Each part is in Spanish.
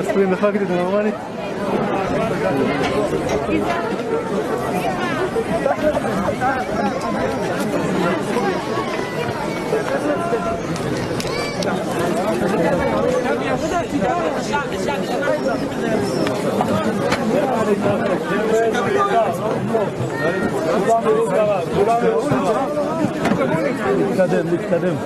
Estoy en la fábrica de Romani. نتكلم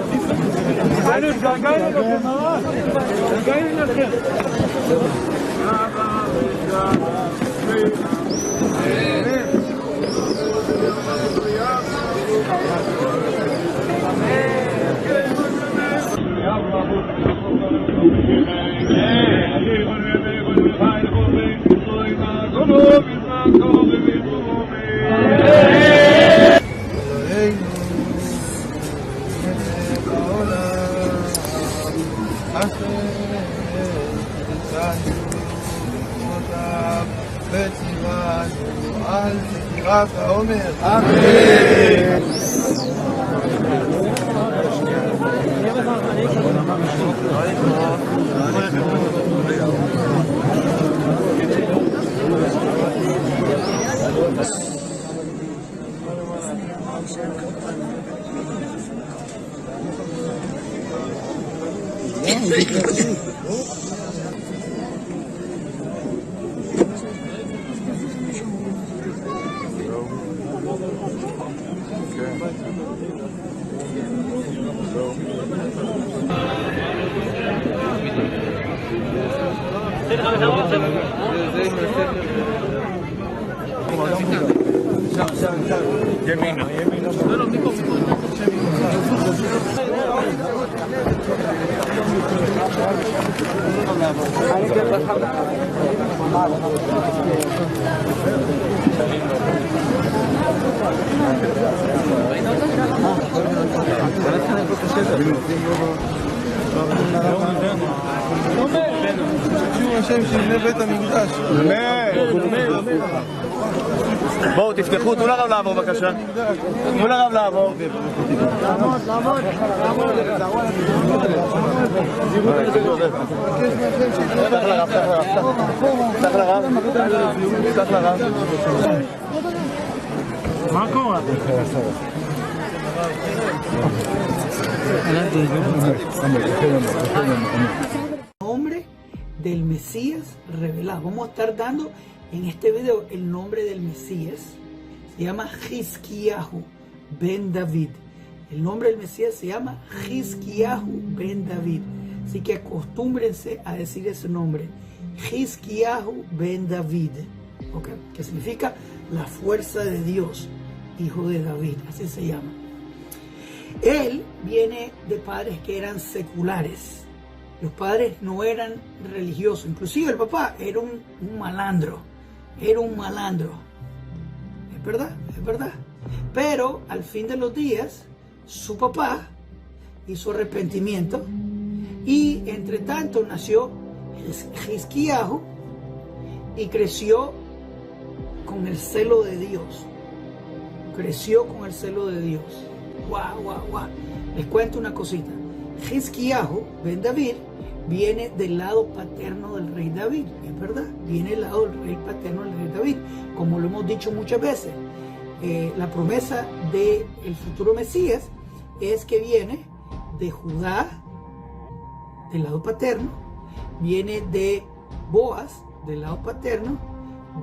בואו תפתחו, תנו לרב לעבור בבקשה. תנו לרב לעבור. לעמוד. פתח לרב. מה קורה? Nombre del Mesías revelado. Vamos a estar dando en este video el nombre del Mesías. Se llama Hizkiyahu ben David. El nombre del Mesías se llama Hizkiyahu ben David. Así que acostúmbrense a decir ese nombre. Hizkiyahu ben David. Okay. Que significa la fuerza de Dios, hijo de David. Así se llama. Él viene de padres que eran seculares. Los padres no eran religiosos. Inclusive el papá era un malandro. Era un malandro. Es verdad. Pero al fin de los días, su papá hizo arrepentimiento. Y entre tanto nació Hizkiyahu y creció con el celo de Dios. Wow. Les cuento una cosita. Hizkiyahu ben David viene del lado paterno del rey David, es verdad, viene del lado del rey paterno del rey David, como lo hemos dicho muchas veces. La promesa del futuro Mesías es que viene de Judá, del lado paterno, viene de Boaz, del lado paterno,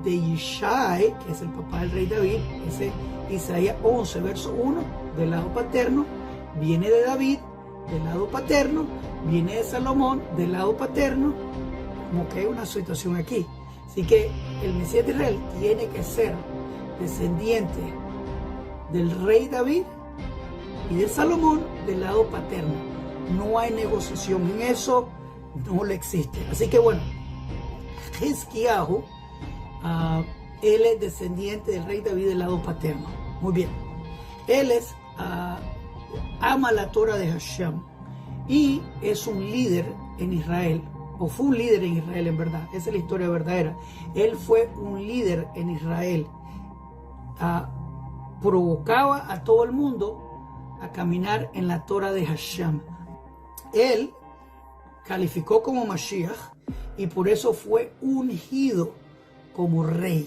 de Ishai, que es el papá del rey David, ese Isaías 11, verso 1, del lado paterno, viene de David, del lado paterno, viene de Salomón, del lado paterno, como que hay una situación aquí. Así que el Mesías de Israel tiene que ser descendiente del rey David y de Salomón del lado paterno. No hay negociación en eso, no le existe. Así que bueno, Hizkiyahu, él es descendiente del rey David del lado paterno. Muy bien. Él es ama la Torah de Hashem y es un líder en Israel, o fue un líder en Israel en verdad, esa es la historia verdadera. Él fue un líder en Israel, provocaba a todo el mundo a caminar en la Torah de Hashem. Él calificó como Mashiach y por eso fue ungido como rey.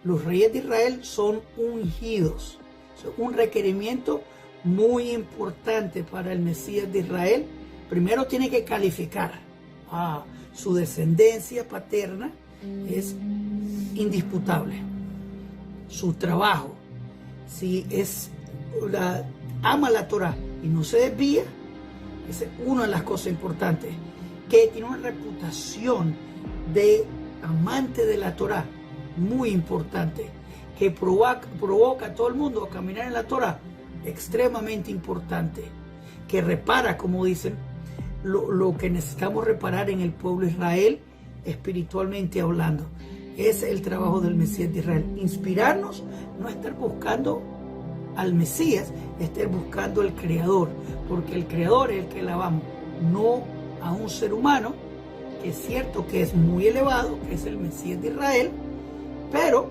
Los reyes de Israel son ungidos. Es un requerimiento muy importante para el Mesías de Israel. Primero tiene que calificar. Su descendencia paterna es indisputable. Su trabajo, si ama la Torah y no se desvía, esa es una de las cosas importantes. Que tiene una reputación de amante de la Torah, muy importante. Que provoca a todo el mundo a caminar en la Torah, extremadamente importante. Que repara, como dicen, lo que necesitamos reparar en el pueblo de Israel, espiritualmente hablando. Es el trabajo del Mesías de Israel. Inspirarnos, no estar buscando al Mesías, estar buscando al Creador, porque el Creador es el que alabamos, no a un ser humano, que es cierto que es muy elevado, que es el Mesías de Israel, pero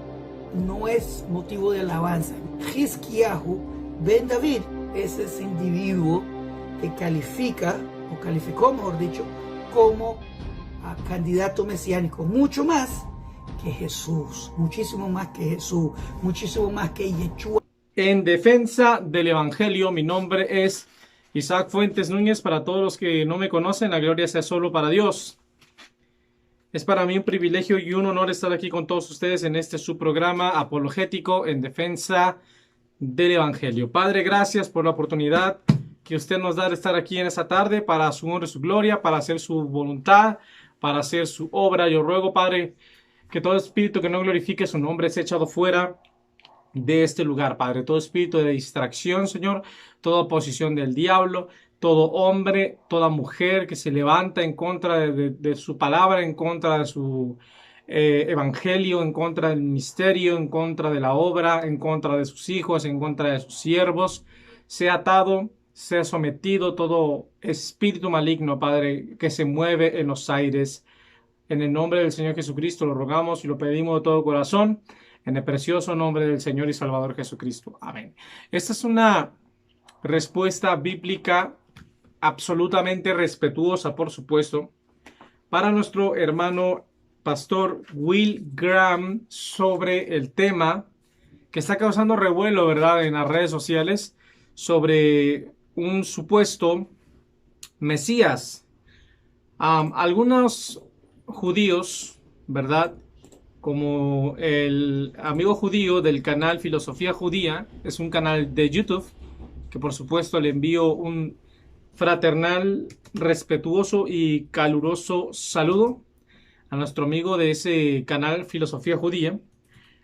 no es motivo de alabanza. Hizkiyahu ben David es ese individuo que calificó, mejor dicho, como candidato mesiánico, mucho más que Jesús, muchísimo más que Jesús, muchísimo más que Yeshua. En defensa del Evangelio, mi nombre es Isaac Fuentes Núñez. Para todos los que no me conocen, la gloria sea solo para Dios. Es para mí un privilegio y un honor estar aquí con todos ustedes en este su programa apologético en defensa del Evangelio. Padre, gracias por la oportunidad que usted nos da de estar aquí en esta tarde para su honor y su gloria, para hacer su voluntad, para hacer su obra. Yo ruego, Padre, que todo espíritu que no glorifique su nombre sea echado fuera de este lugar, Padre. Todo espíritu de distracción, Señor, toda oposición del diablo, todo hombre, toda mujer que se levanta en contra de su palabra, en contra de su evangelio, en contra del misterio, en contra de la obra, en contra de sus hijos, en contra de sus siervos, sea atado, sea sometido todo espíritu maligno, Padre, que se mueve en los aires. En el nombre del Señor Jesucristo lo rogamos y lo pedimos de todo corazón, en el precioso nombre del Señor y Salvador Jesucristo. Amén. Esta es una respuesta bíblica absolutamente respetuosa, por supuesto, para nuestro hermano pastor Will Graham sobre el tema que está causando revuelo, ¿verdad?, en las redes sociales, sobre un supuesto Mesías. Algunos judíos, ¿verdad?, como el amigo judío del canal Filosofía Judía, es un canal de YouTube, que por supuesto le envío un fraternal, respetuoso y caluroso saludo a nuestro amigo de ese canal Filosofía Judía.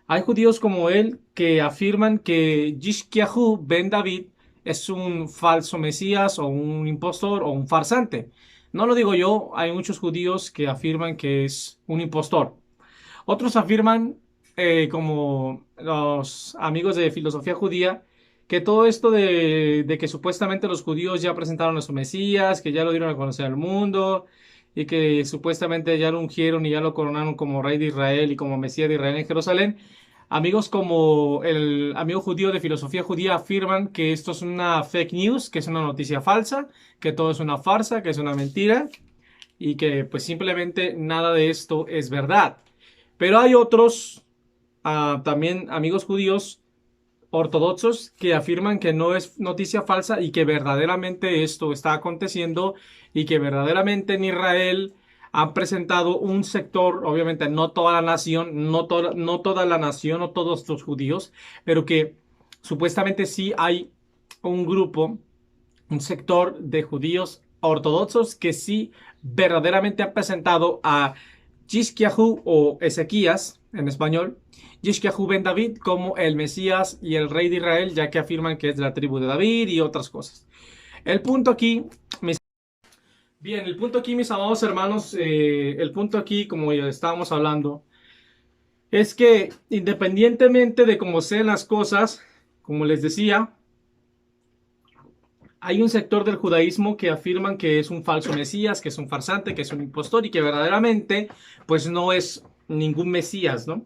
Hay judíos como él que afirman que Hizkiyahu ben David es un falso mesías o un impostor o un farsante. No lo digo yo, hay muchos judíos que afirman que es un impostor. Otros afirman, como los amigos de Filosofía Judía, que todo esto de que supuestamente los judíos ya presentaron a su Mesías, que ya lo dieron a conocer al mundo, y que supuestamente ya lo ungieron y ya lo coronaron como rey de Israel y como Mesías de Israel en Jerusalén. Amigos como el amigo judío de Filosofía Judía afirman que esto es una fake news, que es una noticia falsa, que todo es una farsa, que es una mentira, y que pues simplemente nada de esto es verdad. Pero hay otros, también amigos judíos ortodoxos, que afirman que no es noticia falsa y que verdaderamente esto está aconteciendo y que verdaderamente en Israel han presentado un sector, obviamente no toda la nación, no toda la nación o todos los judíos, pero que supuestamente sí hay un grupo, un sector de judíos ortodoxos que sí verdaderamente han presentado a Hizkiyahu o Ezequías en español, Hizkiyahu ben David, como el Mesías y el rey de Israel, ya que afirman que es de la tribu de David y otras cosas. El punto aquí, mis amados hermanos, el punto aquí, como ya estábamos hablando, es que independientemente de cómo sean las cosas, como les decía, hay un sector del judaísmo que afirman que es un falso mesías, que es un farsante, que es un impostor y que verdaderamente pues no es ningún mesías, ¿no?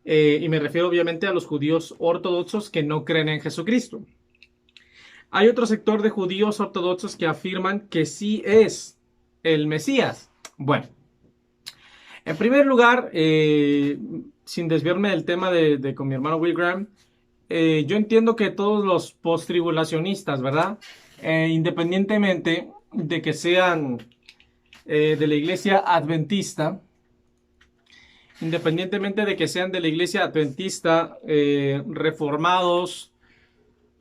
Y me refiero obviamente a los judíos ortodoxos que no creen en Jesucristo. Hay otro sector de judíos ortodoxos que afirman que sí es el Mesías? Bueno, en primer lugar, sin desviarme del tema con mi hermano Will Graham, yo entiendo que todos los post-tribulacionistas, ¿verdad? Independientemente de que sean de la iglesia adventista, reformados,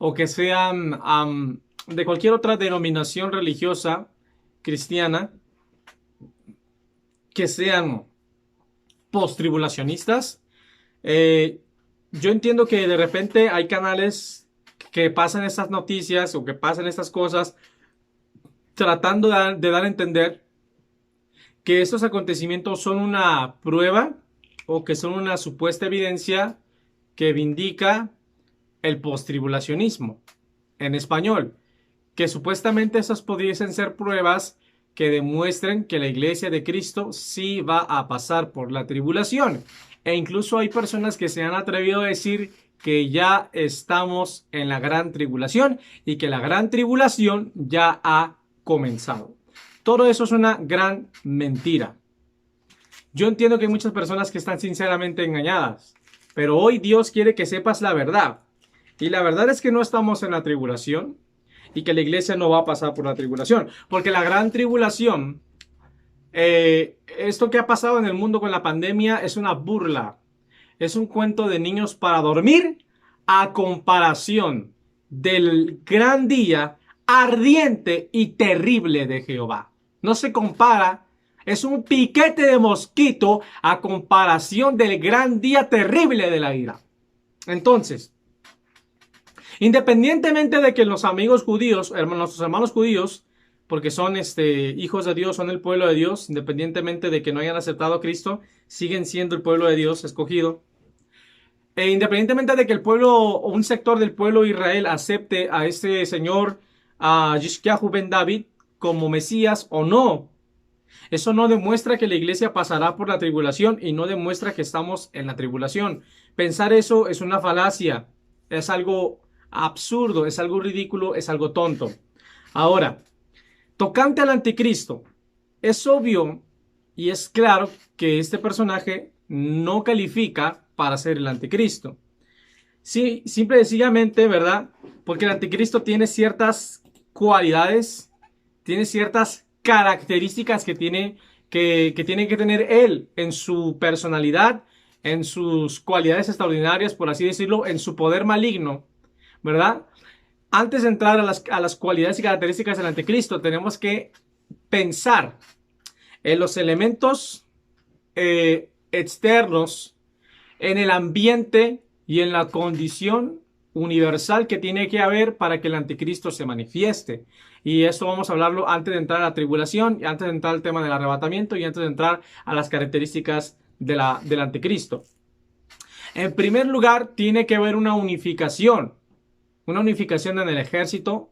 o que sean de cualquier otra denominación religiosa cristiana, que sean post-tribulacionistas, yo entiendo que de repente hay canales que pasan estas noticias o que pasan estas cosas tratando de dar a entender que estos acontecimientos son una prueba o que son una supuesta evidencia que vindica el postribulacionismo en español, que supuestamente esas pudiesen ser pruebas que demuestren que la iglesia de Cristo sí va a pasar por la tribulación. E incluso hay personas que se han atrevido a decir que ya estamos en la gran tribulación y que la gran tribulación ya ha comenzado. Todo eso es una gran mentira. Yo entiendo que hay muchas personas que están sinceramente engañadas, pero hoy Dios quiere que sepas la verdad. Y la verdad es que no estamos en la tribulación y que la iglesia no va a pasar por la tribulación. Porque la gran tribulación, esto que ha pasado en el mundo con la pandemia es una burla. Es un cuento de niños para dormir a comparación del gran día ardiente y terrible de Jehová. No se compara. Es un piquete de mosquito a comparación del gran día terrible de la ira. Entonces, independientemente de que los amigos judíos, nuestros hermanos judíos, porque son hijos de Dios, son el pueblo de Dios, independientemente de que no hayan aceptado a Cristo, siguen siendo el pueblo de Dios escogido. E independientemente de que el pueblo o un sector del pueblo de Israel acepte a este señor, a Xisquiahu ben David, como Mesías o no, eso no demuestra que la iglesia pasará por la tribulación y no demuestra que estamos en la tribulación. Pensar eso es una falacia, es algo absurdo, es algo ridículo, es algo tonto. Ahora, tocante al anticristo, es obvio y es claro que este personaje no califica para ser el anticristo. Sí, simple y sencillamente, ¿verdad? Porque el anticristo tiene ciertas cualidades, tiene ciertas características que tiene que tener él en su personalidad, en sus cualidades extraordinarias, por así decirlo, en su poder maligno, ¿verdad? Antes de entrar a las cualidades y características del anticristo, tenemos que pensar en los elementos externos, en el ambiente y en la condición universal que tiene que haber para que el anticristo se manifieste. Y esto vamos a hablarlo antes de entrar a la tribulación, y antes de entrar al tema del arrebatamiento y antes de entrar a las características del anticristo. En primer lugar, tiene que haber una unificación en el ejército,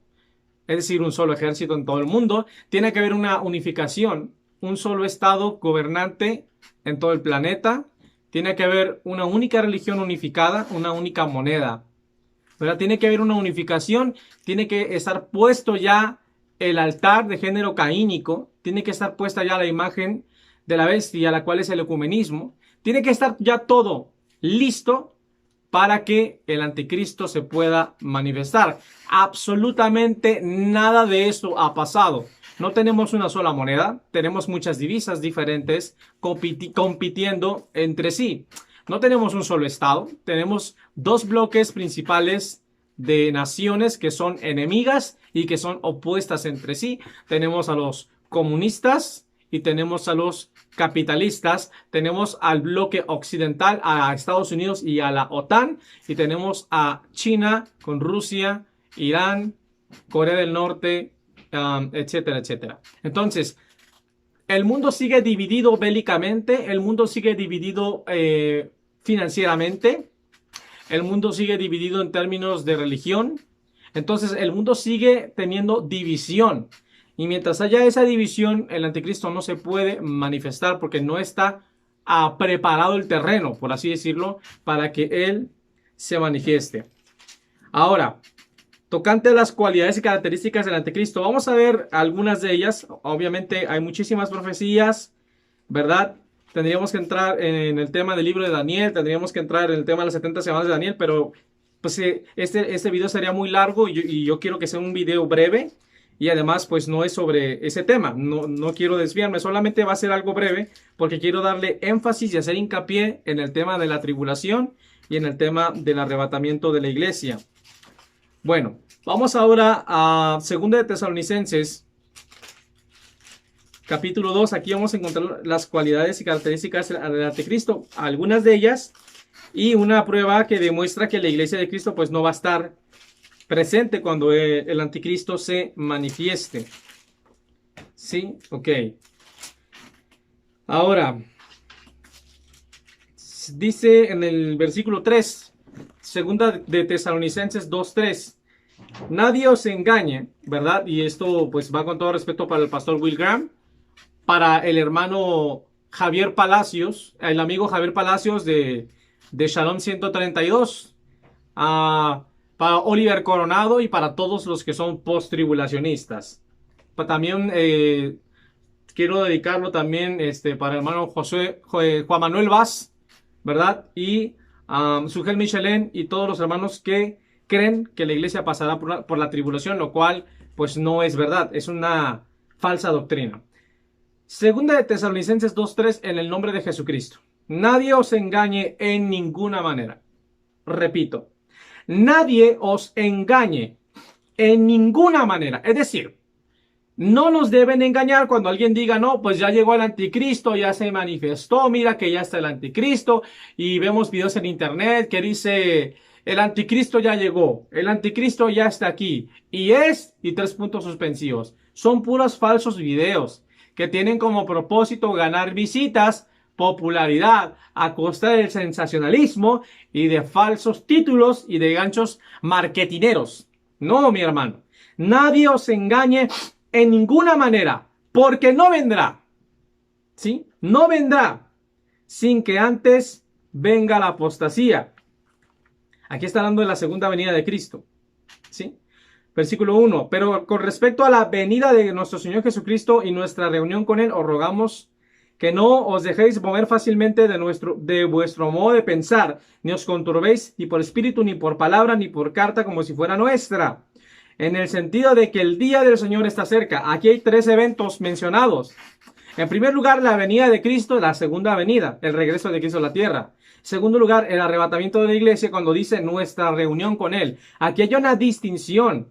es decir, un solo ejército en todo el mundo. Tiene que haber una unificación, un solo estado gobernante en todo el planeta. Tiene que haber una única religión unificada, una única moneda, ¿verdad? Tiene que haber una unificación, tiene que estar puesto ya el altar de género caínico, tiene que estar puesta ya la imagen de la bestia, la cual es el ecumenismo. Tiene que estar ya todo listo para que el anticristo se pueda manifestar. Absolutamente nada de esto ha pasado. No tenemos una sola moneda, tenemos muchas divisas diferentes compitiendo entre sí. No tenemos un solo estado, tenemos dos bloques principales de naciones que son enemigas y que son opuestas entre sí. Tenemos a los comunistas y tenemos a los capitalistas, tenemos al bloque occidental, a Estados Unidos y a la OTAN, y tenemos a China con Rusia, Irán, Corea del Norte, etcétera, etcétera. Entonces, el mundo sigue dividido bélicamente, el mundo sigue dividido financieramente, el mundo sigue dividido en términos de religión. Entonces, el mundo sigue teniendo división. Y mientras haya esa división, el anticristo no se puede manifestar porque no está preparado el terreno, por así decirlo, para que él se manifieste. Ahora, tocante a las cualidades y características del anticristo. Vamos a ver algunas de ellas. Obviamente hay muchísimas profecías, ¿verdad? Tendríamos que entrar en el tema del libro de Daniel, tendríamos que entrar en el tema de las 70 semanas de Daniel, pero pues este video sería muy largo y yo quiero que sea un video breve y además pues no es sobre ese tema, no quiero desviarme, solamente va a ser algo breve porque quiero darle énfasis y hacer hincapié en el tema de la tribulación y en el tema del arrebatamiento de la iglesia. Bueno, vamos ahora a 2 de Tesalonicenses, capítulo 2. Aquí vamos a encontrar las cualidades y características del anticristo, algunas de ellas, y una prueba que demuestra que la iglesia de Cristo pues no va a estar presente cuando el anticristo se manifieste. ¿Sí? Ok. Ahora, dice en el versículo 3, 2 de Tesalonicenses 2:3. Nadie os engañe, ¿verdad? Y esto pues va con todo respeto para el pastor Will Graham, para el hermano Javier Palacios, el amigo Javier Palacios de Shalom 132, para Oliver Coronado y para todos los que son post-tribulacionistas. También quiero dedicarlo también para el hermano Juan Manuel Vaz, ¿verdad? Y Sugel Michelén y todos los hermanos que creen que la iglesia pasará por la tribulación, lo cual pues no es verdad, es una falsa doctrina. 2 de Tesalonicenses 2:3, en el nombre de Jesucristo. Nadie os engañe en ninguna manera. Repito, nadie os engañe en ninguna manera. Es decir, no nos deben engañar cuando alguien diga, no, pues ya llegó el anticristo, ya se manifestó, mira que ya está el anticristo, y vemos videos en internet que dice, el anticristo ya llegó, el anticristo ya está aquí, y 3 puntos suspensivos. Son puros falsos videos que tienen como propósito ganar visitas, popularidad a costa del sensacionalismo y de falsos títulos y de ganchos marketineros. No, mi hermano, nadie os engañe en ninguna manera, porque no vendrá, ¿sí? No vendrá sin que antes venga la apostasía. Aquí está hablando de la segunda venida de Cristo, ¿sí? Versículo 1. Pero con respecto a la venida de nuestro Señor Jesucristo y nuestra reunión con Él, os rogamos que no os dejéis mover fácilmente de vuestro modo de pensar, ni os conturbéis ni por espíritu, ni por palabra, ni por carta, como si fuera nuestra. En el sentido de que el día del Señor está cerca. Aquí hay 3 eventos mencionados. En primer lugar, la venida de Cristo, la segunda venida, el regreso de Cristo a la tierra. En segundo lugar, el arrebatamiento de la iglesia cuando dice nuestra reunión con Él. Aquí hay una distinción.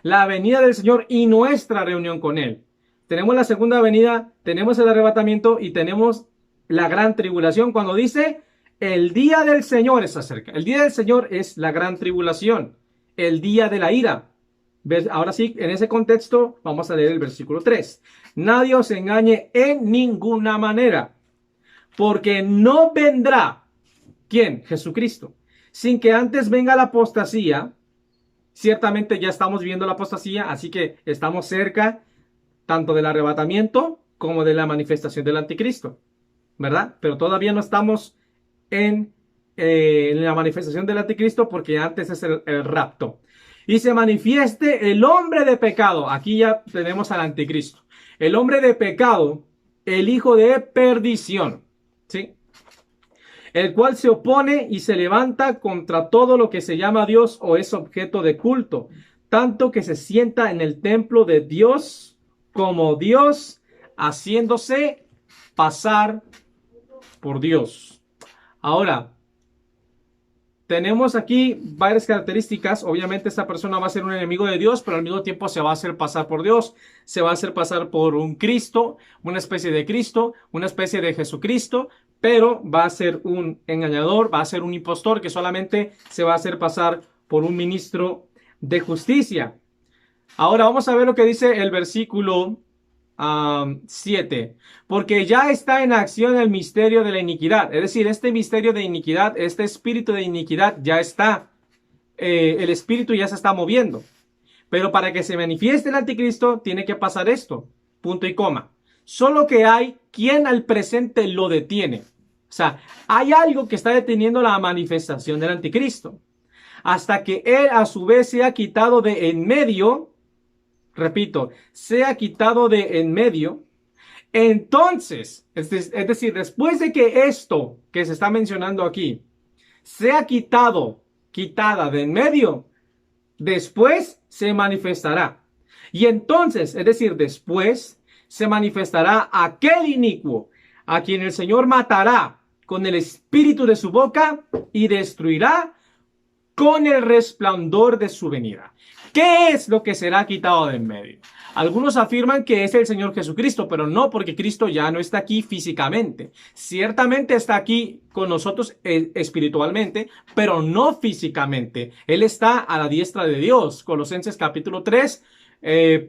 La venida del Señor y nuestra reunión con Él. Tenemos la segunda venida, tenemos el arrebatamiento y tenemos la gran tribulación cuando dice el día del Señor está cerca. El día del Señor es la gran tribulación, el día de la ira. Ahora sí, en ese contexto vamos a leer el versículo 3. Nadie os engañe en ninguna manera, porque no vendrá, ¿quién? Jesucristo, sin que antes venga la apostasía. Ciertamente ya estamos viendo la apostasía, así que estamos cerca tanto del arrebatamiento como de la manifestación del anticristo, ¿verdad? Pero todavía no estamos en la manifestación del anticristo porque antes es el rapto. Y se manifieste el hombre de pecado. Aquí ya tenemos al anticristo. El hombre de pecado, el hijo de perdición, ¿sí? El cual se opone y se levanta contra todo lo que se llama Dios o es objeto de culto, tanto que se sienta en el templo de Dios como Dios, haciéndose pasar por Dios. Ahora, tenemos aquí varias características. Obviamente esta persona va a ser un enemigo de Dios, pero al mismo tiempo se va a hacer pasar por Dios. Se va a hacer pasar por un Cristo, una especie de Cristo, una especie de Jesucristo, pero va a ser un engañador, va a ser un impostor que solamente se va a hacer pasar por un ministro de justicia. Ahora vamos a ver lo que dice el versículo 7. Porque ya está en acción el misterio de la iniquidad. Es decir, este misterio de iniquidad, este espíritu de iniquidad ya está. El espíritu ya se está moviendo. Pero para que se manifieste el anticristo tiene que pasar esto. Punto y coma. Solo que hay quien al presente lo detiene. O sea, hay algo que está deteniendo la manifestación del anticristo. hasta que él a su vez sea quitado de en medio, repito, sea quitado de en medio. Entonces, es decir, después de que esto que se está mencionando aquí sea quitada de en medio, después se manifestará. Y entonces, es decir, después se manifestará aquel inicuo a quien el Señor matará con el espíritu de su boca y destruirá con el resplandor de su venida. ¿Qué es lo que será quitado de en medio? Algunos afirman que es el Señor Jesucristo, pero no, porque Cristo ya no está aquí físicamente. Ciertamente está aquí con nosotros espiritualmente, pero no físicamente. Él está a la diestra de Dios. Colosenses capítulo 3,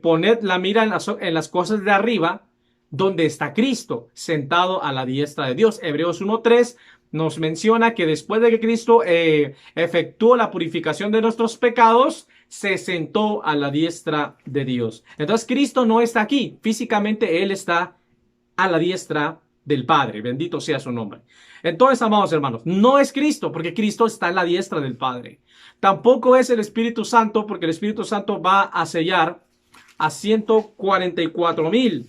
poned la mira en las cosas de arriba, donde está Cristo, sentado a la diestra de Dios. Hebreos 1:3 nos menciona que después de que Cristo efectuó la purificación de nuestros pecados, se sentó a la diestra de Dios. Entonces Cristo no está aquí. Físicamente Él está a la diestra del Padre. Bendito sea su nombre. Entonces, amados hermanos, no es Cristo, porque Cristo está a la diestra del Padre. Tampoco es el Espíritu Santo, porque el Espíritu Santo va a sellar a 144,000.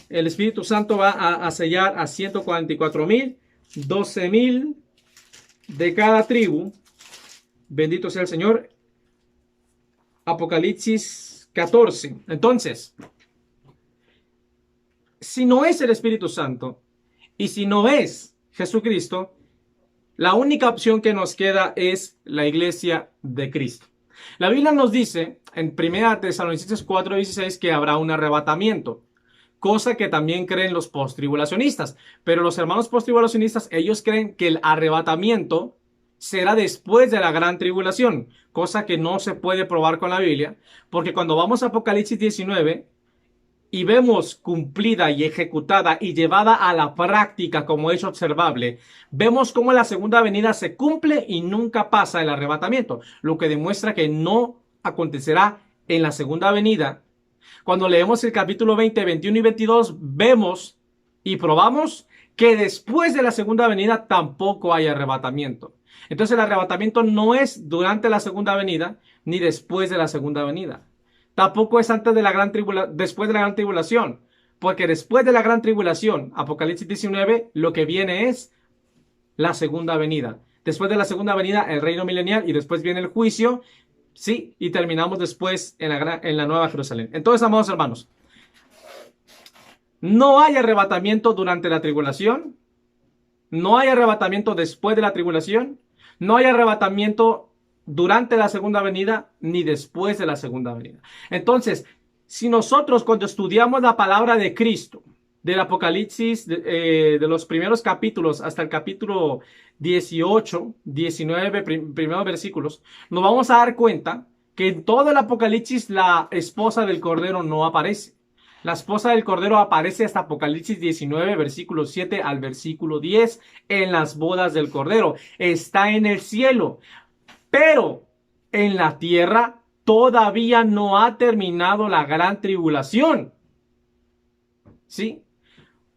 El Espíritu Santo va a sellar a 144,000, 12,000 de cada tribu. Bendito sea el Señor. Apocalipsis 14. Entonces, si no es el Espíritu Santo y si no es Jesucristo, la única opción que nos queda es la iglesia de Cristo. La Biblia nos dice en 1 Tesalonicenses 4:16 que habrá un arrebatamiento, cosa que también creen los postribulacionistas. Pero los hermanos postribulacionistas, ellos creen que el arrebatamiento será después de la gran tribulación, cosa que no se puede probar con la Biblia, porque cuando vamos a Apocalipsis 19 y vemos cumplida y ejecutada y llevada a la práctica como hecho observable, vemos cómo la segunda venida se cumple y nunca pasa el arrebatamiento, lo que demuestra que no acontecerá en la segunda venida. Cuando leemos el capítulo 20, 21 y 22, vemos y probamos que después de la segunda venida tampoco hay arrebatamiento. Entonces el arrebatamiento no es durante la segunda venida ni después de la segunda venida. Tampoco es antes de la después de la gran tribulación, porque después de la gran tribulación, Apocalipsis 19, lo que viene es la segunda venida. Después de la segunda venida, el reino milenial, y después viene el juicio, sí, y terminamos después en la Nueva Jerusalén. Entonces, amados hermanos, no hay arrebatamiento durante la tribulación, no hay arrebatamiento después de la tribulación, no hay arrebatamiento durante la segunda venida ni después de la segunda venida. Entonces, si nosotros cuando estudiamos la palabra de Cristo, del Apocalipsis, de los primeros capítulos hasta el capítulo 18, 19, primeros versículos, nos vamos a dar cuenta que en todo el Apocalipsis la esposa del Cordero no aparece. La esposa del Cordero aparece hasta Apocalipsis 19, versículo 7 al versículo 10, en las bodas del Cordero. Está en el cielo, pero en la tierra todavía no ha terminado la gran tribulación. ¿Sí?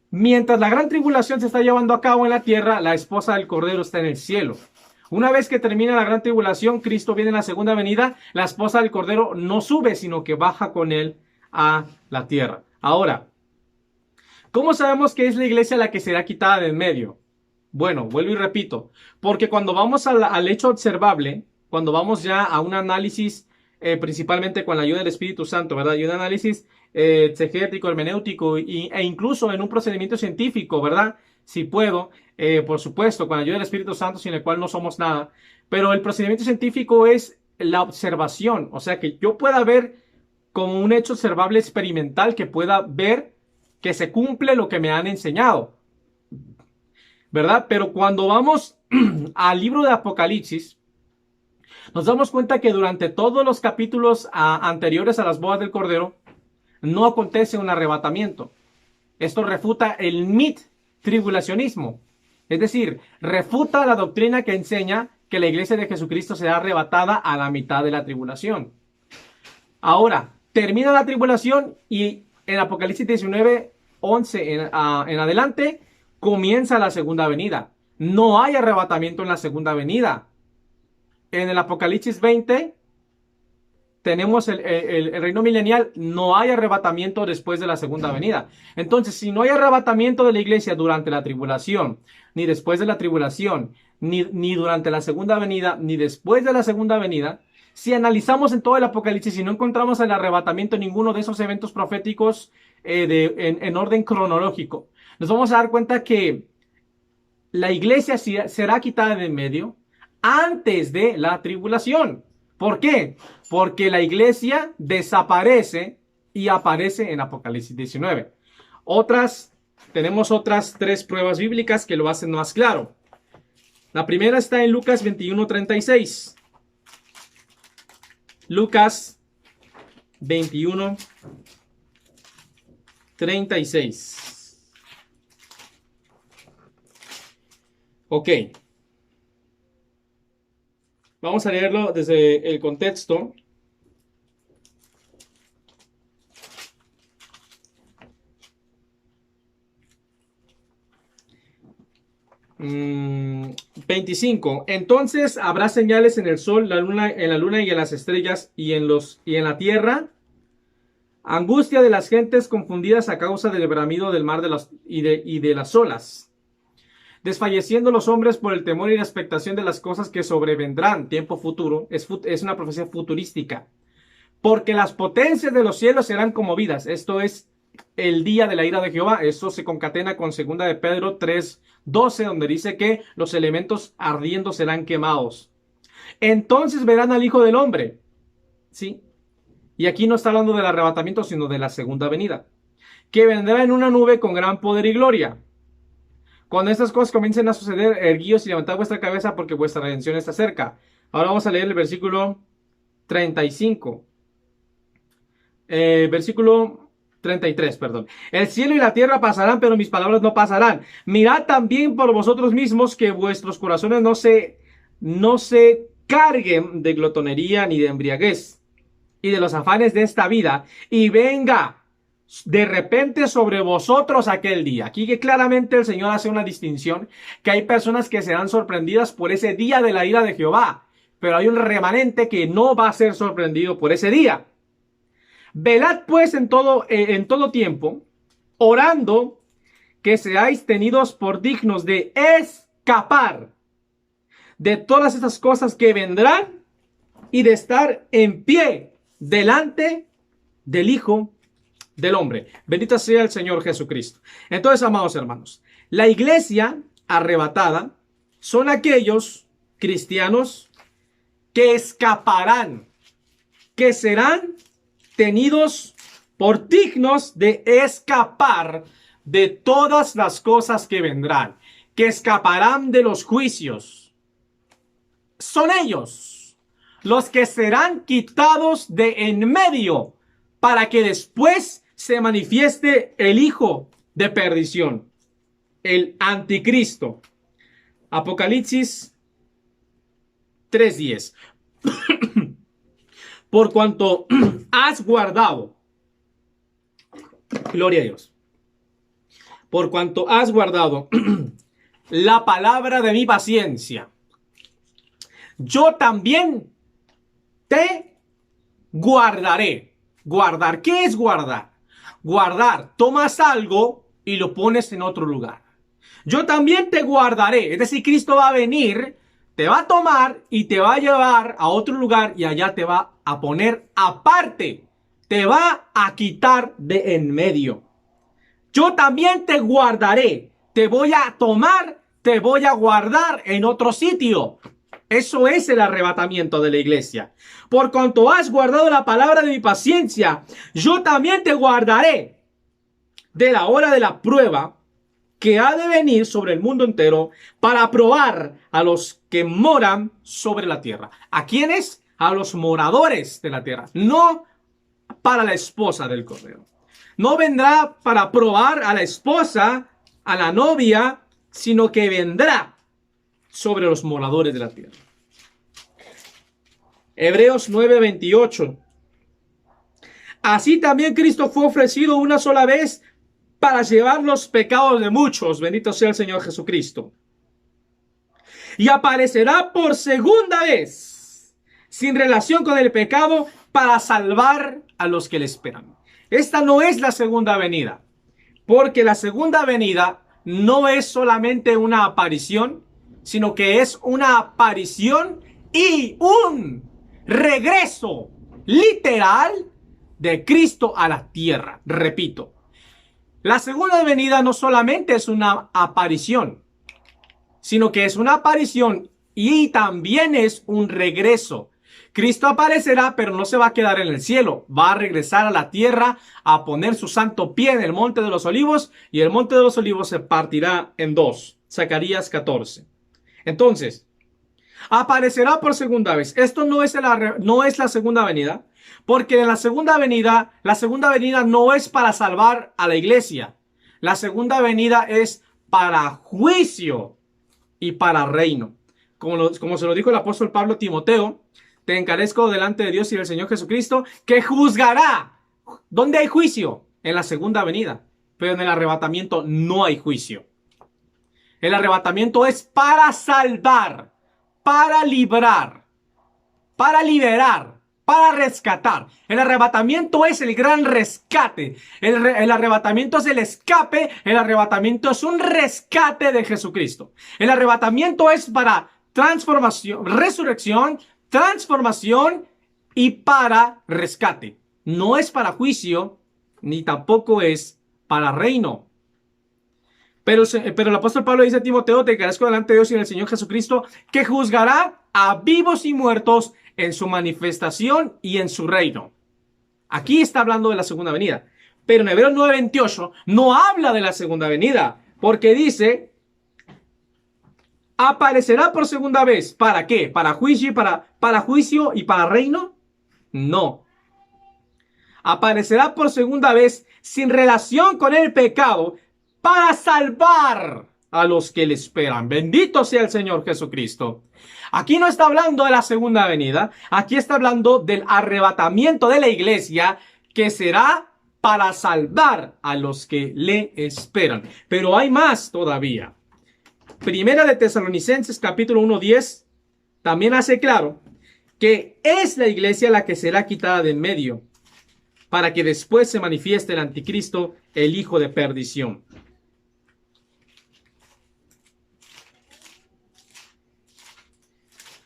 Mientras la gran tribulación se está llevando a cabo en la tierra, la esposa del Cordero está en el cielo. Una vez que termina la gran tribulación, Cristo viene en la segunda venida, la esposa del Cordero no sube, sino que baja con él a la tierra. Ahora, ¿cómo sabemos que es la iglesia la que será quitada de en medio? Bueno, vuelvo y repito, porque cuando vamos al hecho observable, cuando vamos ya a un análisis, principalmente con la ayuda del Espíritu Santo, ¿verdad? Y un análisis exegético, hermenéutico e incluso en un procedimiento científico, ¿verdad? Si puedo, por supuesto, con la ayuda del Espíritu Santo, sin el cual no somos nada. Pero el procedimiento científico es la observación, o sea, que yo pueda ver como un hecho observable experimental, que pueda ver que se cumple lo que me han enseñado, ¿verdad? Pero cuando vamos al libro de Apocalipsis, nos damos cuenta que durante todos los capítulos anteriores a las bodas del Cordero, no acontece un arrebatamiento. Esto refuta el mid-tribulacionismo. Es decir, refuta la doctrina que enseña que la iglesia de Jesucristo será arrebatada a la mitad de la tribulación. Ahora, termina la tribulación y en Apocalipsis 19, 11 en adelante, comienza la segunda venida. No hay arrebatamiento en la segunda venida. en el Apocalipsis 20 tenemos el reino milenial, no hay arrebatamiento después de la segunda venida. Entonces, si no hay arrebatamiento de la iglesia durante la tribulación, ni después de la tribulación, ni durante la segunda venida, ni después de la segunda venida, si analizamos en todo el Apocalipsis y no encontramos el arrebatamiento en ninguno de esos eventos proféticos en orden cronológico, nos vamos a dar cuenta que la iglesia será quitada de en medio antes de la tribulación. ¿Por qué? Porque la iglesia desaparece y aparece en Apocalipsis 19. Tenemos otras 3 pruebas bíblicas que lo hacen más claro. La primera está en Lucas 21:36. Lucas 21:36. Ok. Vamos a leerlo desde el contexto. Mm, 25. Entonces habrá señales en el sol, en la luna y en las estrellas y en la tierra. Angustia de las gentes confundidas a causa del bramido del mar y de las olas. Desfalleciendo los hombres por el temor y la expectación de las cosas que sobrevendrán. Tiempo futuro. Es una profecía futurística. Porque las potencias de los cielos serán conmovidas. Esto es el día de la ira de Jehová. Eso se concatena con 2 de Pedro 3:12, donde dice que los elementos ardiendo serán quemados. Entonces verán al Hijo del Hombre. ¿Sí? Y aquí no está hablando del arrebatamiento, sino de la segunda venida. Que vendrá en una nube con gran poder y gloria. Cuando estas cosas comiencen a suceder, erguíos y levantad vuestra cabeza porque vuestra redención está cerca. Ahora vamos a leer el versículo 35. Versículo 33, perdón. El cielo y la tierra pasarán, pero mis palabras no pasarán. Mirad también por vosotros mismos que vuestros corazones no se carguen de glotonería ni de embriaguez y de los afanes de esta vida, y venga de repente sobre vosotros aquel día. Aquí que claramente el Señor hace una distinción, que hay personas que serán sorprendidas por ese día de la ira de Jehová, pero hay un remanente que no va a ser sorprendido por ese día. Velad pues en todo tiempo, orando que seáis tenidos por dignos de escapar de todas estas cosas que vendrán y de estar en pie delante del Hijo del Hombre. Bendito sea el Señor Jesucristo. Entonces, amados hermanos, la iglesia arrebatada son aquellos cristianos que escaparán, que serán tenidos por dignos de escapar de todas las cosas que vendrán, que escaparán de los juicios. Son ellos los que serán quitados de en medio para que después se manifieste el hijo de perdición, el anticristo. Apocalipsis 3:10. Por cuanto has guardado, gloria a Dios, por cuanto has guardado la palabra de mi paciencia, yo también te guardaré. Guardar, ¿qué es guardar? Guardar, tomas algo y lo pones en otro lugar. Yo también te guardaré, es decir, Cristo va a venir, te va a tomar y te va a llevar a otro lugar y allá te va a poner aparte, te va a quitar de en medio. Yo también te guardaré, te voy a tomar, te voy a guardar en otro sitio. Eso es el arrebatamiento de la iglesia. Por cuanto has guardado la palabra de mi paciencia, yo también te guardaré de la hora de la prueba que ha de venir sobre el mundo entero para probar a los que moran sobre la tierra. ¿A quiénes? A los moradores de la tierra, no para la esposa del Cordero. No vendrá para probar a la esposa, a la novia, sino que vendrá sobre los moradores de la tierra. Hebreos 9:28. Así también Cristo fue ofrecido una sola vez para llevar los pecados de muchos. Bendito sea el Señor Jesucristo. Y aparecerá por segunda vez sin relación con el pecado, para salvar a los que le esperan. Esta no es la segunda venida, porque la segunda venida no es solamente una aparición, sino que es una aparición y un regreso literal de Cristo a la tierra. Repito, la segunda venida no solamente es una aparición, sino que es una aparición y también es un regreso. Cristo aparecerá, pero no se va a quedar en el cielo. Va a regresar a la tierra a poner su santo pie en el Monte de los Olivos, y el Monte de los Olivos se partirá en dos. Zacarías 14. Entonces, aparecerá por segunda vez. Esto no es la segunda venida, porque en la segunda venida no es para salvar a la iglesia. La segunda venida es para juicio y para reino. Como se lo dijo el apóstol Pablo a Timoteo, te encarezco delante de Dios y del Señor Jesucristo, que juzgará. ¿Dónde hay juicio? En la segunda venida. Pero en el arrebatamiento no hay juicio. El arrebatamiento es para salvar, para librar, para liberar, para rescatar. El arrebatamiento es el gran rescate. El arrebatamiento es el escape. El arrebatamiento es un rescate de Jesucristo. El arrebatamiento es para transformación, resurrección, transformación y para rescate. No es para juicio, ni tampoco es para reino. Pero el apóstol Pablo dice a Timoteo, te encarezco delante de Dios y del Señor Jesucristo, que juzgará a vivos y muertos en su manifestación y en su reino. Aquí está hablando de la segunda venida. Pero en Hebreos 9:28 no habla de la segunda venida, porque dice, ¿aparecerá por segunda vez? ¿Para qué? ¿Para juicio y para reino? No. Aparecerá por segunda vez sin relación con el pecado, para salvar a los que le esperan. Bendito sea el Señor Jesucristo. Aquí no está hablando de la segunda venida. Aquí está hablando del arrebatamiento de la iglesia, que será para salvar a los que le esperan. Pero hay más todavía. Primera de Tesalonicenses capítulo 1:10 también hace claro que es la iglesia la que será quitada de en medio, para que después se manifieste el anticristo, el hijo de perdición.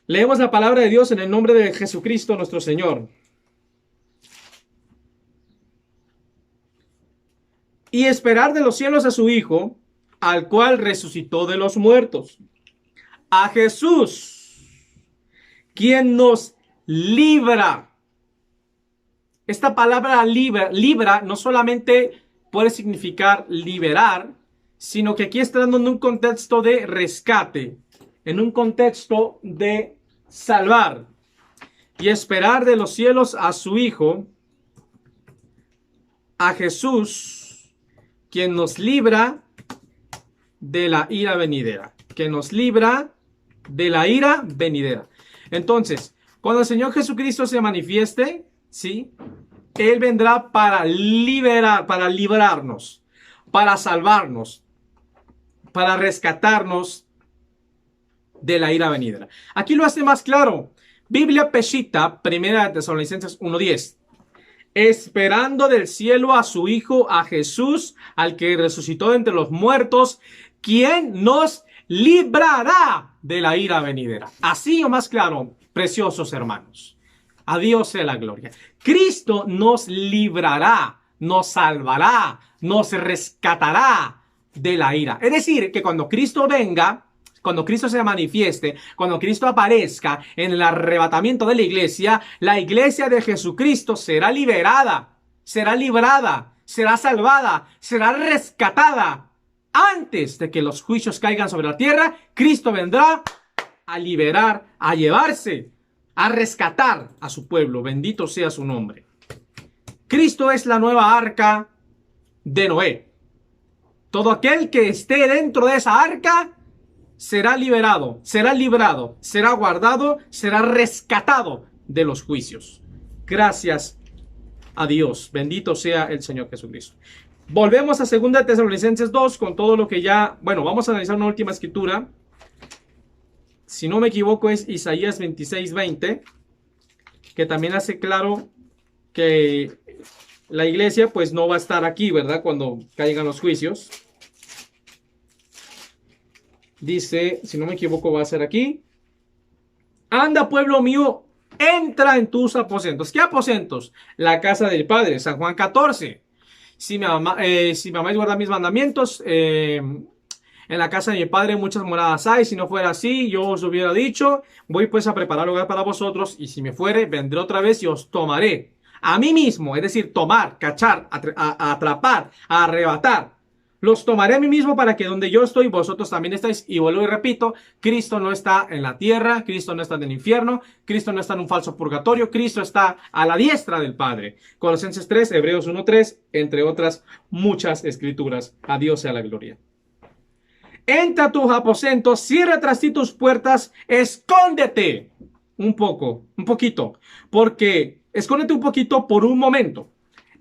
Leemos la palabra de Dios en el nombre de Jesucristo nuestro Señor. Y esperar de los cielos a su Hijo, al cual resucitó de los muertos, a Jesús, quien nos libra. Esta palabra libra no solamente puede significar liberar, sino que aquí está dando en un contexto de rescate, en un contexto de salvar. Y esperar de los cielos a su Hijo, a Jesús, quien nos libra de la ira venidera. Que nos libra de la ira venidera. Entonces, cuando el Señor Jesucristo se manifieste, ¿sí?, Él vendrá para liberar, para librarnos, para salvarnos, para rescatarnos de la ira venidera. Aquí lo hace más claro. Biblia Peshitta, Primera de Tesalonicenses 1:10. Esperando del cielo a su Hijo, a Jesús, al que resucitó de entre los muertos, quien nos librará de la ira venidera. Así o más claro, preciosos hermanos. A Dios sea la gloria. Cristo nos librará, nos salvará, nos rescatará de la ira. Es decir, que cuando Cristo venga, cuando Cristo se manifieste, cuando Cristo aparezca en el arrebatamiento de la iglesia de Jesucristo será liberada, será librada, será salvada, será rescatada. Antes de que los juicios caigan sobre la tierra, Cristo vendrá a liberar, a llevarse, a rescatar a su pueblo. Bendito sea su nombre. Cristo es la nueva arca de Noé. Todo aquel que esté dentro de esa arca será liberado, será librado, será guardado, será rescatado de los juicios. Gracias a Dios. Bendito sea el Señor Jesucristo. Volvemos a 2 Tesalonicenses 2 con todo lo que ya... Bueno, vamos a analizar una última escritura. Si no me equivoco es Isaías 26:20. que también hace claro que la iglesia pues no va a estar aquí, ¿verdad? Cuando caigan los juicios. Dice, si no me equivoco, va a ser aquí. Anda, pueblo mío, entra en tus aposentos. ¿Qué aposentos? La casa del Padre, San Juan 14. Si me amáis, guardad mis mandamientos. En la casa de mi Padre muchas moradas hay. Si no fuera así, yo os hubiera dicho. Voy pues a preparar lugar para vosotros. Y si me fuere, vendré otra vez y os tomaré. A mí mismo, es decir, tomar, cachar, atrapar, arrebatar. Los tomaré a mí mismo para que donde yo estoy, vosotros también estáis. Y vuelvo y repito, Cristo no está en la tierra, Cristo no está en el infierno, Cristo no está en un falso purgatorio, Cristo está a la diestra del Padre. Colosenses 3, Hebreos 1:3, entre otras muchas escrituras. A Dios sea la gloria. Entra a tus aposentos, cierra tras ti tus puertas, escóndete un poquito, porque escóndete un poquito por un momento.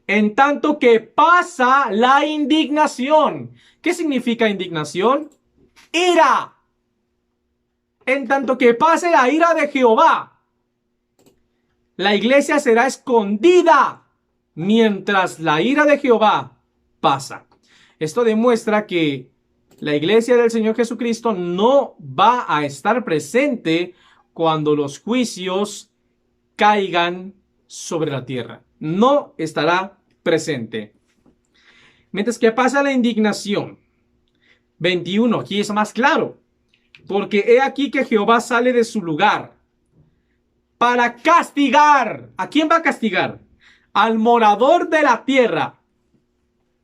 En tanto que pasa la indignación. ¿Qué significa indignación? Ira. En tanto que pase la ira de Jehová, la iglesia será escondida mientras la ira de Jehová pasa. Esto demuestra que la iglesia del Señor Jesucristo no va a estar presente cuando los juicios caigan sobre la tierra. No estará presente. Mientras que pasa la indignación. 21, aquí es más claro. Porque he aquí que Jehová sale de su lugar para castigar. ¿A quién va a castigar? Al morador de la tierra.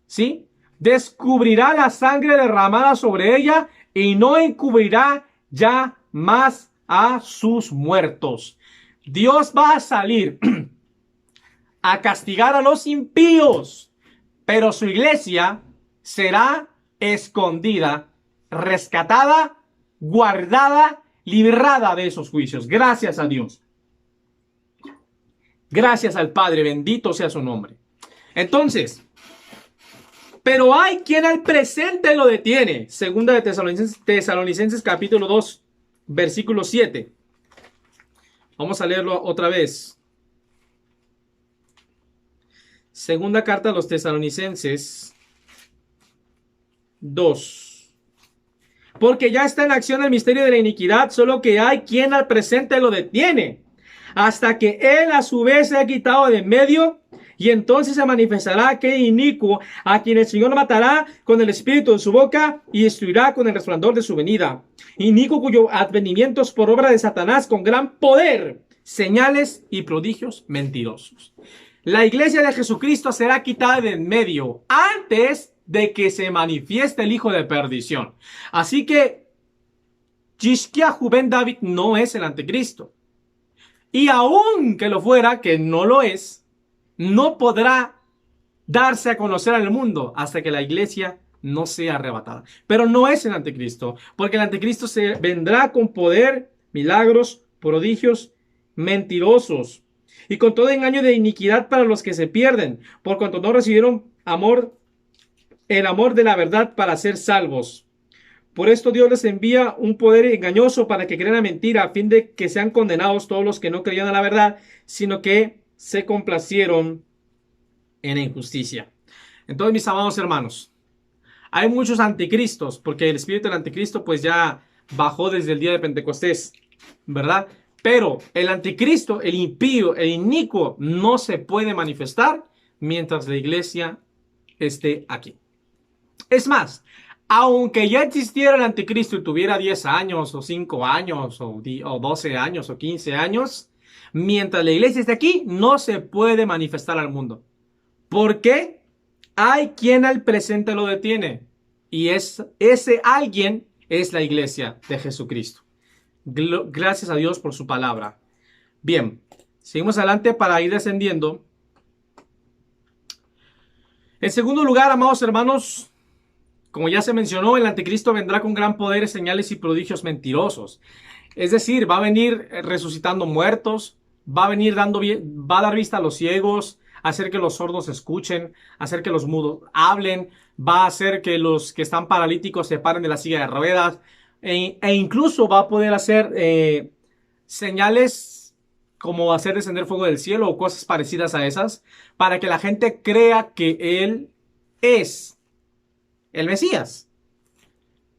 ¿Sí? Descubrirá la sangre derramada sobre ella y no encubrirá ya más a sus muertos. Dios va a salir a castigar a los impíos, pero su iglesia será escondida, rescatada, guardada, librada de esos juicios. Gracias a Dios. Gracias al Padre, bendito sea su nombre. Entonces, pero hay quien al presente lo detiene. Segunda de Tesalonicenses capítulo 2, versículo 7. Vamos a leerlo otra vez. Segunda carta a los Tesalonicenses 2. Porque ya está en acción el misterio de la iniquidad, solo que hay quien al presente lo detiene, hasta que él a su vez se ha quitado de en medio, y entonces se manifestará aquel inicuo, a quien el Señor matará con el espíritu de su boca, y destruirá con el resplandor de su venida. Inicuo cuyo advenimiento es por obra de Satanás con gran poder, señales y prodigios mentirosos. La iglesia de Jesucristo será quitada de en medio antes de que se manifieste el hijo de perdición. Así que Xisquiahu ben David no es el anticristo. Y aun que lo fuera, que no lo es, no podrá darse a conocer al mundo hasta que la iglesia no sea arrebatada. Pero no es el anticristo, porque el anticristo se vendrá con poder, milagros, prodigios mentirosos y con todo engaño de iniquidad para los que se pierden, por cuanto no recibieron el amor de la verdad para ser salvos. Por esto Dios les envía un poder engañoso para que crean la mentira, a fin de que sean condenados todos los que no creían a la verdad, sino que se complacieron en la injusticia. Entonces, mis amados hermanos, hay muchos anticristos, porque el espíritu del anticristo pues ya bajó desde el día de Pentecostés, ¿verdad? Pero el anticristo, el impío, el inicuo, no se puede manifestar mientras la iglesia esté aquí. Es más, aunque ya existiera el anticristo y tuviera 10 años, o 5 años, o 12 años, o 15 años, mientras la iglesia esté aquí, no se puede manifestar al mundo. ¿Por qué? Hay quien al presente lo detiene. Y ese alguien es la iglesia de Jesucristo. Gracias a Dios por su palabra. Bien, seguimos adelante para ir descendiendo. En segundo lugar, amados hermanos, como ya se mencionó, el anticristo vendrá con gran poder, señales y prodigios mentirosos. Es decir, va a venir resucitando muertos, va a dar vista a los ciegos, hacer que los sordos escuchen, hacer que los mudos hablen, va a hacer que los que están paralíticos se paren de la silla de ruedas, e incluso va a poder hacer señales como hacer descender fuego del cielo o cosas parecidas a esas, para que la gente crea que Él es el Mesías.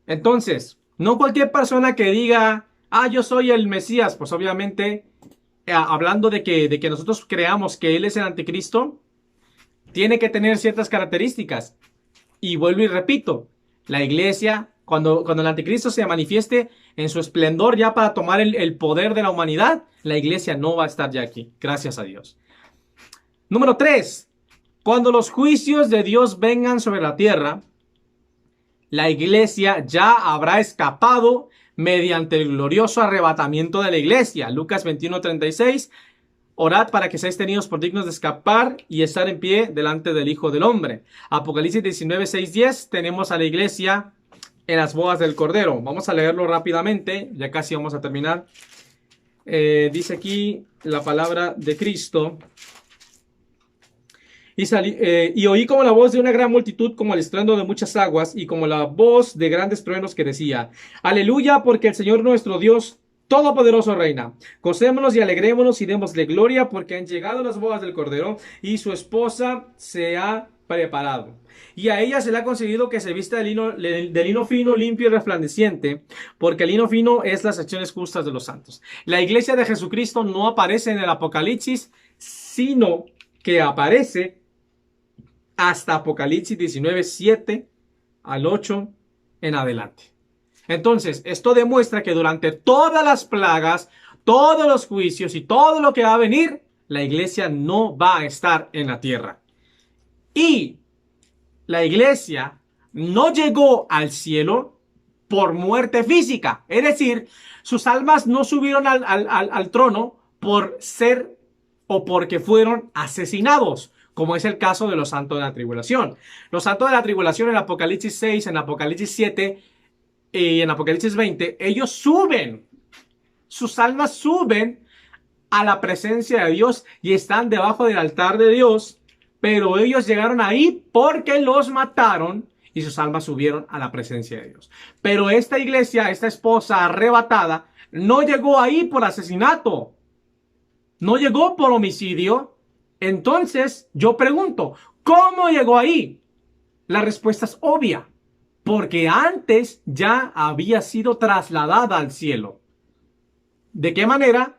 Entonces, no cualquier persona que diga, yo soy el Mesías, pues obviamente, hablando de que nosotros creamos que Él es el anticristo, tiene que tener ciertas características. Y vuelvo y repito, la iglesia, cuando el anticristo se manifieste en su esplendor ya para tomar el poder de la humanidad, la iglesia no va a estar ya aquí, gracias a Dios. Número 3, cuando los juicios de Dios vengan sobre la tierra, la iglesia ya habrá escapado mediante el glorioso arrebatamiento de la iglesia. Lucas 21:36. Orad para que seáis tenidos por dignos de escapar y estar en pie delante del Hijo del Hombre. Apocalipsis 19:6-10. Tenemos a la iglesia en las bodas del Cordero. Vamos a leerlo rápidamente. Ya casi vamos a terminar. Dice aquí la palabra de Cristo. Y oí como la voz de una gran multitud, como el estruendo de muchas aguas, y como la voz de grandes truenos que decía: Aleluya, porque el Señor nuestro Dios Todopoderoso reina. Gocémonos y alegrémonos y démosle gloria, porque han llegado las bodas del Cordero, y su esposa se ha preparado. Y a ella se le ha concedido que se vista de lino fino, limpio y resplandeciente, porque el lino fino es las acciones justas de los santos. La iglesia de Jesucristo no aparece en el Apocalipsis, sino que aparece hasta Apocalipsis 19:7 al 8 en adelante. Entonces, esto demuestra que durante todas las plagas, todos los juicios y todo lo que va a venir, la iglesia no va a estar en la tierra. Y la iglesia no llegó al cielo por muerte física. Es decir, sus almas no subieron al trono por ser o porque fueron asesinados, como es el caso de los santos de la tribulación. Los santos de la tribulación en Apocalipsis 6, en Apocalipsis 7 y en Apocalipsis 20, ellos suben, sus almas suben a la presencia de Dios y están debajo del altar de Dios, pero ellos llegaron ahí porque los mataron y sus almas subieron a la presencia de Dios. Pero esta iglesia, esta esposa arrebatada, no llegó ahí por asesinato, no llegó por homicidio. Entonces, yo pregunto, ¿cómo llegó ahí? La respuesta es obvia, porque antes ya había sido trasladada al cielo. ¿De qué manera?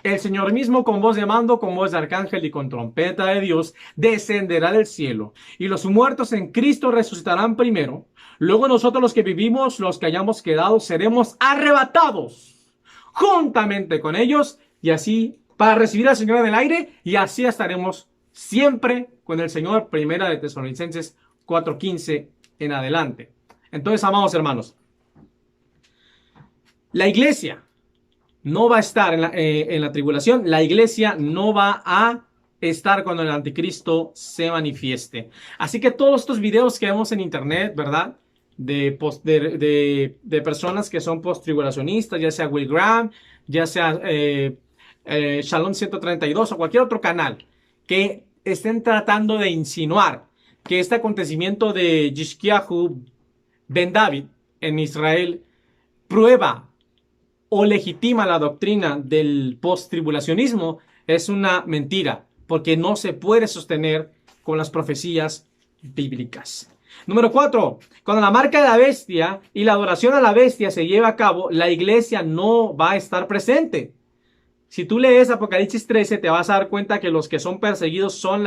El Señor mismo, con voz de mando, con voz de arcángel y con trompeta de Dios, descenderá del cielo, y los muertos en Cristo resucitarán primero. Luego nosotros, los que vivimos, los que hayamos quedado, seremos arrebatados juntamente con ellos, y así para recibir al Señor en el aire, y así estaremos siempre con el Señor. Primera de Tesalonicenses 4:15 en adelante. Entonces, amados hermanos, la iglesia no va a estar en la tribulación. La iglesia no va a estar cuando el anticristo se manifieste. Así que todos estos videos que vemos en internet, ¿verdad? De personas que son post-tribulacionistas, ya sea Will Graham, ya sea Shalom 132 o cualquier otro canal que estén tratando de insinuar que este acontecimiento de Yishkiyahu Ben David en Israel prueba o legitima la doctrina del post-tribulacionismo, es una mentira, porque no se puede sostener con las profecías bíblicas. Número 4. Cuando la marca de la bestia y la adoración a la bestia se lleva a cabo, la iglesia no va a estar presente. Si tú lees Apocalipsis 13, te vas a dar cuenta que los que son perseguidos son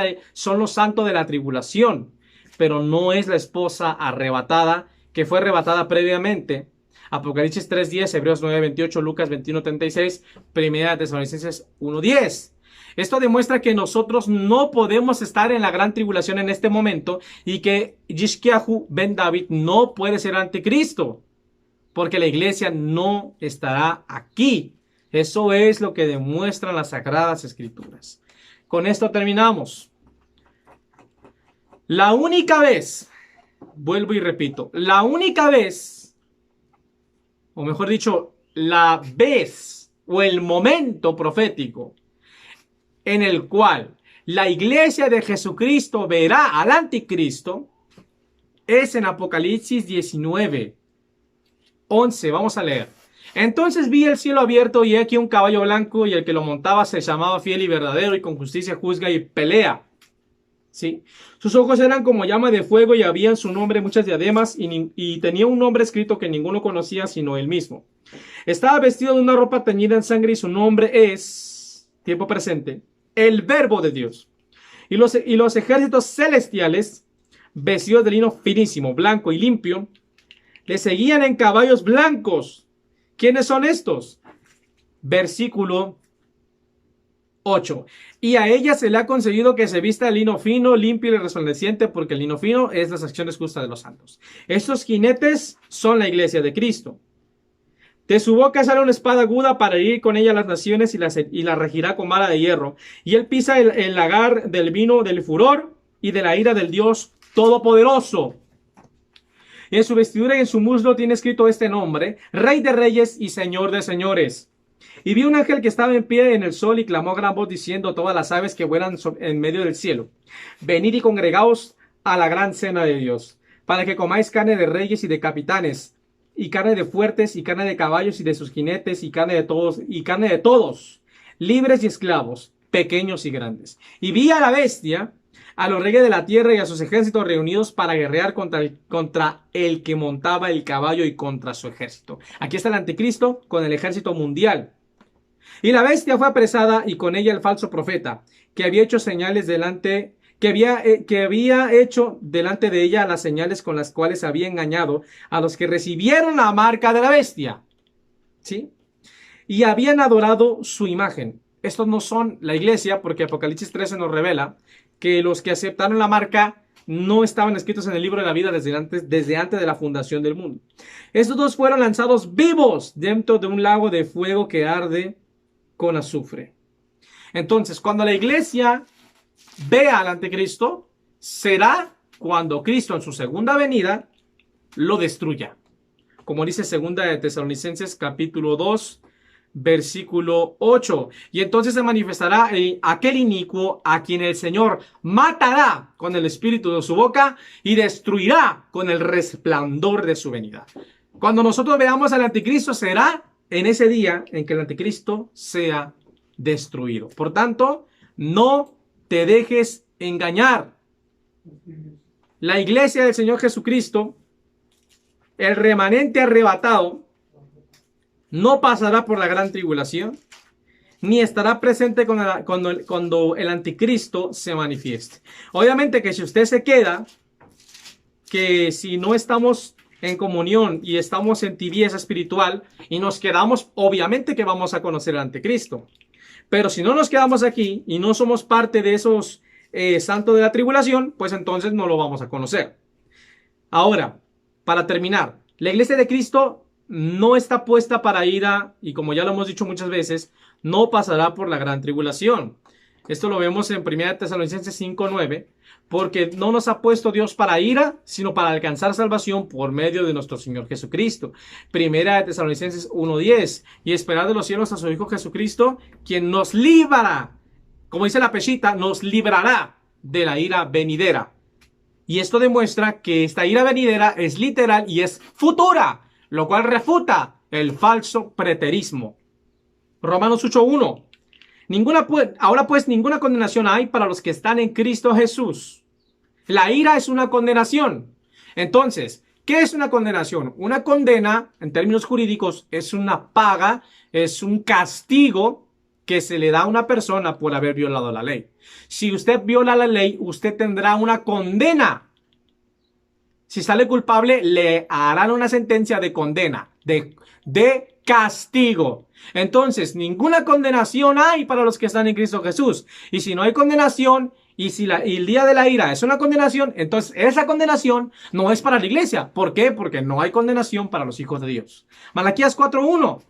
los santos de la tribulación, pero no es la esposa arrebatada, que fue arrebatada previamente. Apocalipsis 3:10, Hebreos 9:28, Lucas 21:36, Primera de Tesalonicenses 1:10. Esto demuestra que nosotros no podemos estar en la gran tribulación en este momento y que Yishkiyahu Ben David no puede ser anticristo, porque la iglesia no estará aquí. Eso es lo que demuestran las Sagradas Escrituras. Con esto terminamos. La única vez, vuelvo y repito, la única vez, o mejor dicho, la vez o el momento profético en el cual la iglesia de Jesucristo verá al anticristo es en Apocalipsis 19:11. Vamos a leer. Entonces vi el cielo abierto y he aquí un caballo blanco, y el que lo montaba se llamaba Fiel y Verdadero, y con justicia juzga y pelea. ¿Sí? Sus ojos eran como llama de fuego, y había en su nombre muchas diademas, y tenía un nombre escrito que ninguno conocía sino él mismo. Estaba vestido de una ropa teñida en sangre, y su nombre es, tiempo presente, el Verbo de Dios. Y los ejércitos celestiales, vestidos de lino finísimo, blanco y limpio, le seguían en caballos blancos. ¿Quiénes son estos? Versículo 8. Y a ella se le ha concedido que se vista de lino fino, limpio y resplandeciente, porque el lino fino es las acciones justas de los santos. Estos jinetes son la iglesia de Cristo. De su boca sale una espada aguda para herir con ella las naciones, y la regirá con vara de hierro. Y él pisa el lagar del vino del furor y de la ira del Dios Todopoderoso. En su vestidura y en su muslo tiene escrito este nombre: Rey de Reyes y Señor de Señores. Y vi un ángel que estaba en pie en el sol y clamó a gran voz diciendo a todas las aves que vuelan en medio del cielo: venid y congregaos a la gran cena de Dios, para que comáis carne de reyes y de capitanes, y carne de fuertes, y carne de caballos y de sus jinetes, y carne de todos, libres y esclavos, pequeños y grandes. Y vi a la bestia, a los reyes de la tierra y a sus ejércitos reunidos para guerrear contra el que montaba el caballo y contra su ejército. Aquí está el anticristo con el ejército mundial. Y la bestia fue apresada, y con ella el falso profeta, que había hecho señales que había hecho delante de ella las señales con las cuales había engañado a los que recibieron la marca de la bestia. ¿Sí? Y habían adorado su imagen. Estos no son la iglesia, porque Apocalipsis 13 nos revela que los que aceptaron la marca no estaban escritos en el libro de la vida desde antes de la fundación del mundo. Estos dos fueron lanzados vivos dentro de un lago de fuego que arde con azufre. Entonces, cuando la iglesia vea al anticristo, será cuando Cristo en su segunda venida lo destruya. Como dice 2 de Tesalonicenses capítulo 2, versículo 8. Y entonces se manifestará aquel inicuo a quien el Señor matará con el espíritu de su boca y destruirá con el resplandor de su venida. Cuando nosotros veamos al anticristo, será en ese día en que el anticristo sea destruido. Por tanto, no te dejes engañar. La iglesia del Señor Jesucristo, el remanente arrebatado, no pasará por la gran tribulación, ni estará presente cuando el anticristo se manifieste. Obviamente que si usted se queda, que si no estamos en comunión y estamos en tibieza espiritual y nos quedamos, obviamente que vamos a conocer al anticristo. Pero si no nos quedamos aquí y no somos parte de esos santos de la tribulación, pues entonces no lo vamos a conocer. Ahora, para terminar, la iglesia de Cristo no está puesta para ira, y como ya lo hemos dicho muchas veces, no pasará por la gran tribulación. Esto lo vemos en 1 Tesalonicenses 5:9, porque no nos ha puesto Dios para ira, sino para alcanzar salvación por medio de nuestro Señor Jesucristo. 1 Tesalonicenses 1:10, y esperar de los cielos a su Hijo Jesucristo, quien nos librará, como dice la Peshita, nos librará de la ira venidera. Y esto demuestra que esta ira venidera es literal y es futura, lo cual refuta el falso preterismo. Romanos 8:1. Ahora pues ninguna condenación hay para los que están en Cristo Jesús. La ira es una condenación. Entonces, ¿qué es una condenación? Una condena, en términos jurídicos, es una paga, es un castigo que se le da a una persona por haber violado la ley. Si usted viola la ley, usted tendrá una condena. Si sale culpable, le harán una sentencia de condena, de castigo. Entonces, ninguna condenación hay para los que están en Cristo Jesús. Y si no hay condenación, y si el día de la ira es una condenación, entonces esa condenación no es para la iglesia. ¿Por qué? Porque no hay condenación para los hijos de Dios. Malaquías 4:1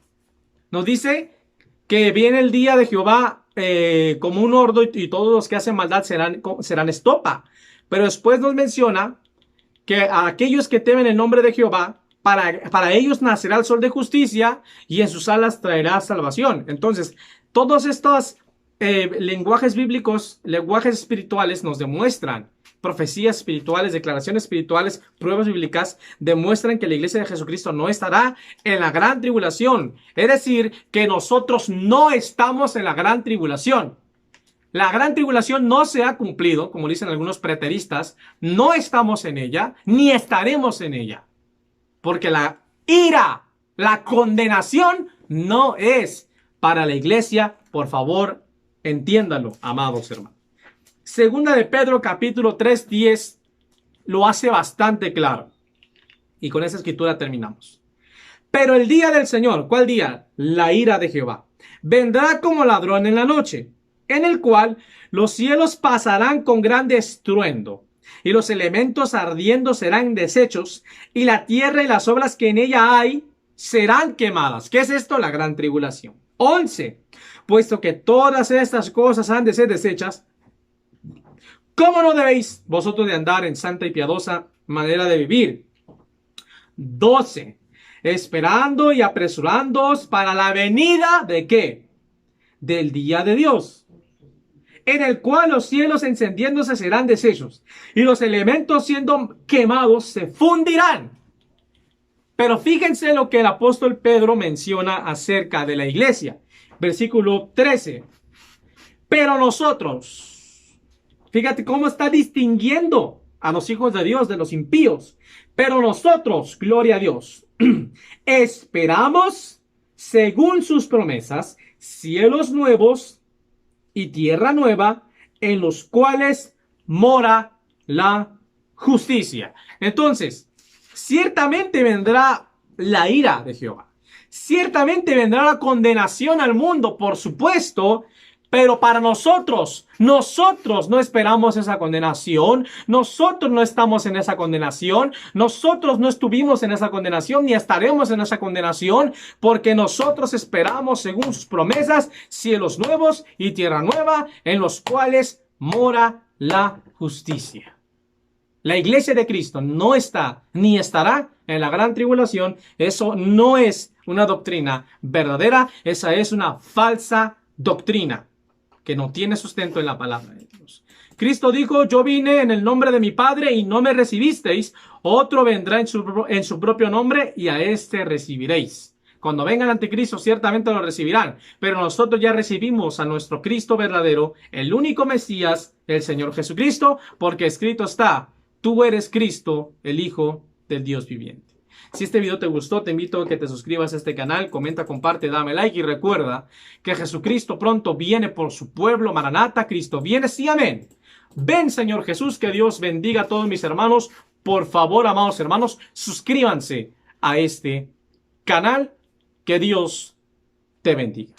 nos dice que viene el día de Jehová como un hordo, y todos los que hacen maldad serán estopa. Pero después nos menciona que a aquellos que temen el nombre de Jehová, para ellos nacerá el sol de justicia, y en sus alas traerá salvación. Entonces, todos estos lenguajes bíblicos, lenguajes espirituales, nos demuestran profecías espirituales, declaraciones espirituales, pruebas bíblicas, demuestran que la iglesia de Jesucristo no estará en la gran tribulación. Es decir, que nosotros no estamos en la gran tribulación. La gran tribulación no se ha cumplido, como dicen algunos preteristas, no estamos en ella, ni estaremos en ella. Porque la ira, la condenación no es para la iglesia. Por favor, entiéndalo, amados hermanos. Segunda de Pedro, capítulo 3:10, lo hace bastante claro. Y con esa escritura terminamos. Pero el día del Señor, ¿cuál día? La ira de Jehová. Vendrá como ladrón en la noche, en el cual los cielos pasarán con grande estruendo, y los elementos ardiendo serán deshechos, y la tierra y las obras que en ella hay serán quemadas. ¿Qué es esto? La gran tribulación. 11. Puesto que todas estas cosas han de ser deshechas, ¿cómo no debéis vosotros de andar en santa y piadosa manera de vivir? 12. Esperando y apresurándoos para la venida ¿de qué? Del día de Dios, en el cual los cielos encendiéndose serán deshechos, y los elementos siendo quemados se fundirán. Pero fíjense lo que el apóstol Pedro menciona acerca de la iglesia. Versículo 13. Pero nosotros, fíjate cómo está distinguiendo a los hijos de Dios de los impíos. Pero nosotros, gloria a Dios, esperamos, según sus promesas, cielos nuevos y tierra nueva, en los cuales mora la justicia. Entonces, ciertamente vendrá la ira de Jehová. Ciertamente vendrá la condenación al mundo, por supuesto. Pero para nosotros no esperamos esa condenación. Nosotros no estamos en esa condenación. Nosotros no estuvimos en esa condenación ni estaremos en esa condenación, porque nosotros esperamos, según sus promesas, cielos nuevos y tierra nueva, en los cuales mora la justicia. La iglesia de Cristo no está ni estará en la gran tribulación. Eso no es una doctrina verdadera. Esa es una falsa doctrina que no tiene sustento en la palabra de Dios. Cristo dijo: yo vine en el nombre de mi Padre y no me recibisteis. Otro vendrá en su propio nombre y a este recibiréis. Cuando venga el anticristo ciertamente lo recibirán. Pero nosotros ya recibimos a nuestro Cristo verdadero, el único Mesías, el Señor Jesucristo, porque escrito está: tú eres Cristo, el Hijo del Dios viviente. Si este video te gustó, te invito a que te suscribas a este canal, comenta, comparte, dame like y recuerda que Jesucristo pronto viene por su pueblo. Maranata, Cristo viene, sí, amén. Ven, Señor Jesús, que Dios bendiga a todos mis hermanos. Por favor, amados hermanos, suscríbanse a este canal. Que Dios te bendiga.